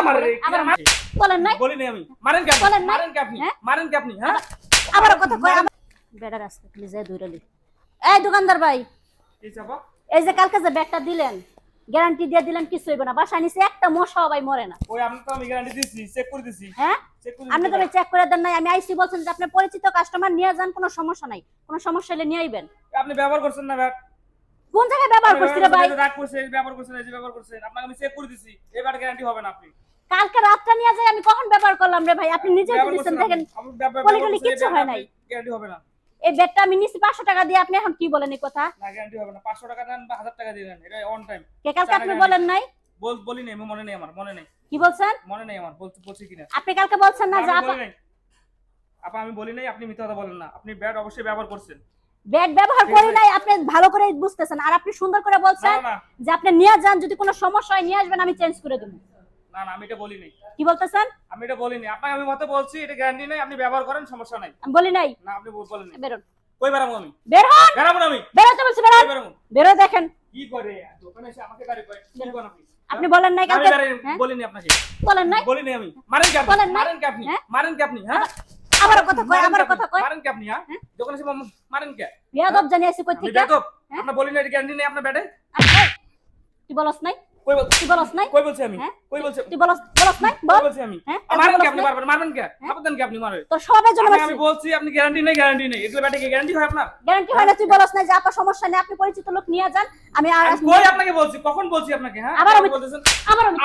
মারে বলেন নাই বলি নাই আমি মারেন কি আপনি মারেন কি আপনি মারেন কি আপনি হ্যাঁ আবার কথা কয় বেড়া রাস্তা প্লিজ এ দূরলি এই দোকানদার ভাই কি চাপা এই যে কালকে যে ব্যাগটা দিলেন গ্যারান্টি দিয়ে দিলেন কিছু হইব না বাসা নিচে একটা মশাও ভাই মরে না ওই আপনি তো আমি গ্যারান্টি দিছি চেক করে দিছি হ্যাঁ আপনি তো চেক করে দেন নাই আমি আইসি বলছেন যে আপনি পরিচিত কাস্টমার নিয়ে যান কোনো সমস্যা নাই কোনো সমস্যা হলে নিয়ে আইবেন আপনি ব্যবহার করছেন না ব্যাগ কোন জায়গায় ব্যবহার করছিস রে ভাই রাগ করছেন ব্যবহার করছেন এই যে ব্যবহার করছেন আপনাকে আমি চেক করে দিছি এবার গ্যারান্টি হবে না আপনি কালকে রাতটা নিয়ে যাই আমি কখন ব্যবহার করলাম রে ভাই আপনি নিজে দিছেন দেখেন পলিটলি কিছু হয় নাই গ্যারান্টি হবে না এই ব্যাগটা আমি নিছি 500 টাকা দিয়ে আপনি এখন কি বলেন এই কথা না গ্যারান্টি হবে না 500 টাকা দেন বা 1000 টাকা দিবেন এটা অন টাইম কে কালকে আপনি বলেন নাই বলি নাই মনে নেই আমার মনে নেই কি বলছেন মনে নেই আমার বলছি কিনা আপনি কালকে বলছেন না যে আপা আমি বলি নাই আপনি মিথ্যা কথা বলেন না আপনি ব্যাগ অবশ্যই ব্যবহার করছেন ব্যাগ ব্যবহার করি নাই আপনি ভালো করে বুঝতেছেন আর আপনি সুন্দর করে বলছেন যে আপনি নিয়ে যান যদি কোনো সমস্যা হয় নিয়ে আসবেন আমি চেঞ্জ করে দেব না না আমি এটা বলি নাই কি বলতেছেন আমি এটা বলি নাই আপনাকে আমি মতে বলছি এটা গ্যারান্টি নাই আপনি ব্যবহার করেন সমস্যা নাই আমি বলি নাই না আপনি বলেন নাই বেরোন কই বেরামু আমি বের হন বেরামু না আমি বেরোতে বলছি বেরোন বেরো দেখেন কি করে দোকানে এসে আমাকে গাড়ি কয় কি কোন আপনি বলেন নাই কালকে বলিনি আপনাকে বলেন নাই বলিনি আমি মারেন কি আপনি মারেন কি আপনি মারেন কি আপনি হ্যাঁ আবার কথা কয় মারেন কি আপনি হ্যাঁ দোকানে এসে মারেন কি বিয়াদব জানি আছে কই থেকে বিয়াদব আপনি বলি না এটা গ্যারান্টি নেই আপনার ব্যাটে তুই বলছ নাই তুই বলছ নাই কই বলছি আমি কই বলছি তুই বলছ নাই বল বলছি আমি মারেন কি আপনি বারবার মারবেন কি আপনি কি আপনি মারে তো সবের জন্য আমি বলছি আপনি গ্যারান্টি নেই এগুলো ব্যাটে কি গ্যারান্টি হয় আপনার গ্যারান্টি হয় না তুই বলছ না যে আপা সমস্যা নেই আপনি পরিচিত লোক নিয়ে যান আমি আর কই আপনাকে বলছি কখন বলছি আপনাকে হ্যাঁ আবার বলতেছেন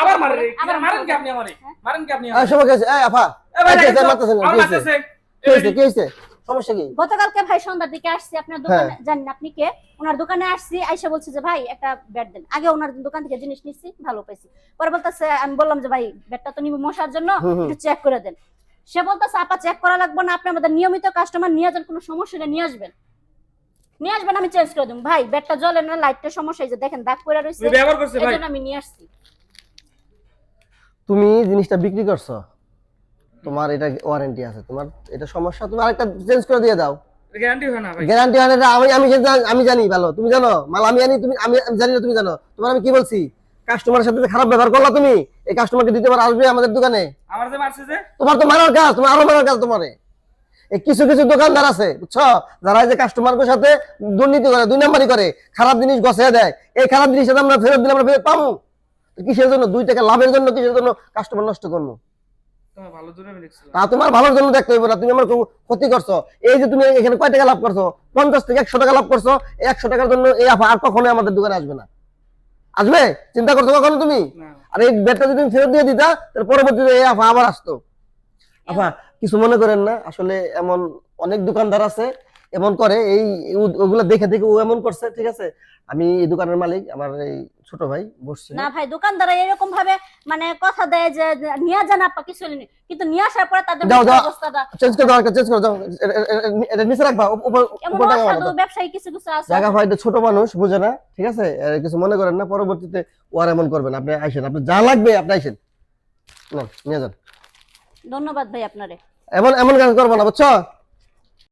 আবার মারে আবার মারেন কি আপনি আমারে মারেন কি আপনি এই সময় গেছে এই আপা এই যে মারতেছেন কি হইছে সমস্যা কি গতকালকে ভাই সন্ধ্যার দিকে আসছি আপনার দোকানে জানেন আপনি কে ওনার দোকানে আসছি আইসা বলছে যে ভাই একটা ব্যাট দেন আগে ওনার দোকান থেকে জিনিস নিচ্ছি ভালো পাইছি পরে বলতেছে আমি বললাম যে ভাই ব্যাটটা তো নিব মশার জন্য একটু চেক করে দেন সে বলতেছে আপা চেক করা লাগবে না আপনি আমাদের নিয়মিত কাস্টমার নিয়ে যান কোনো সমস্যা হলে নিয়ে আসবেন আমি চেঞ্জ করে দেব ভাই ব্যাটটা জ্বলে না লাইটটা সমস্যা এই যে দেখেন দাগ পড়ে রইছে ব্যবহার করছে ভাই এজন্য আমি নিয়ে আসছি তুমি জিনিসটা বিক্রি করছো তোমার এটা ওয়ারেন্টি আছে তোমার এটা সমস্যা তুমি আরেকটা চেঞ্জ করে দিয়ে দাও গ্যারান্টি হয় না ভাই গ্যারান্টি হয় না আমি জানি ভালো তুমি জানো মাল আমি জানি তুমি আমি জানি না তুমি জানো তোমার আমি কি বলছি কাস্টমারের সাথে খারাপ ব্যবহার করলা তুমি এই কাস্টমারকে দিতে পার আসবে আমাদের দোকানে আমার যে মারছে যে তোমার তো মারার কাজ তোমার আরো মারার কাজ তোমারে এই কিছু কিছু দোকানদার আছে বুঝছো যারা এই যে কাস্টমারদের সাথে দুর্নীতি করে দুই নাম্বারই করে খারাপ জিনিস গছায় দেয় এই খারাপ জিনিস আমরা ফেরত দিলে আমরা ফেরত পাবো কিসের জন্য 2 টাকা লাভের জন্য কিসের জন্য কাস্টমার নষ্ট করবো তোমার ভালোর জন্য আমি দেখছিলাম তা তোমার ভালোর জন্য দেখতে হইব না তুমি আমার ক্ষতি করছো এই যে তুমি এখানে কয় টাকা লাভ করছো 50 থেকে 100 টাকা লাভ করছো এই 100 টাকার জন্য এই আর কখনো আমাদের দোকানে আসবে না আসবে চিন্তা করছো কখনো তুমি আর এই ব্যাটটা যদি তুমি ফেরত দিয়ে দিতা তাহলে পরবর্তীতে এই আবার আসতো আপা কিছু মনে করেন না আসলে এমন অনেক দোকানদার আছে এমন করে এই ওগুলা দেখে দেখে ও এমন করছে ঠিক আছে আমি এই দোকানের মালিক আমার এই ছোট ভাই বসছে না ভাই দোকানদার এরকম ভাবে মানে কথা দেয় যে নিয়ে যান আপা কিছু নেই কিন্তু নিয়ে আসার পরে তাদের অবস্থাটা চেঞ্জ করে দাও চেঞ্জ করে দাও এটা নিচে রাখবা উপর ব্যবসায়ী কিছু কিছু আছে জায়গা ভাই ছোট মানুষ বুঝে না ঠিক আছে কিছু মনে করেন না পরবর্তীতে ওর এমন করবেন আপনি আইসেন আপনি যা লাগবে আপনি আইসেন না নিয়ে যান ধন্যবাদ ভাই আপনারে এমন কাজ করবো না বুঝছো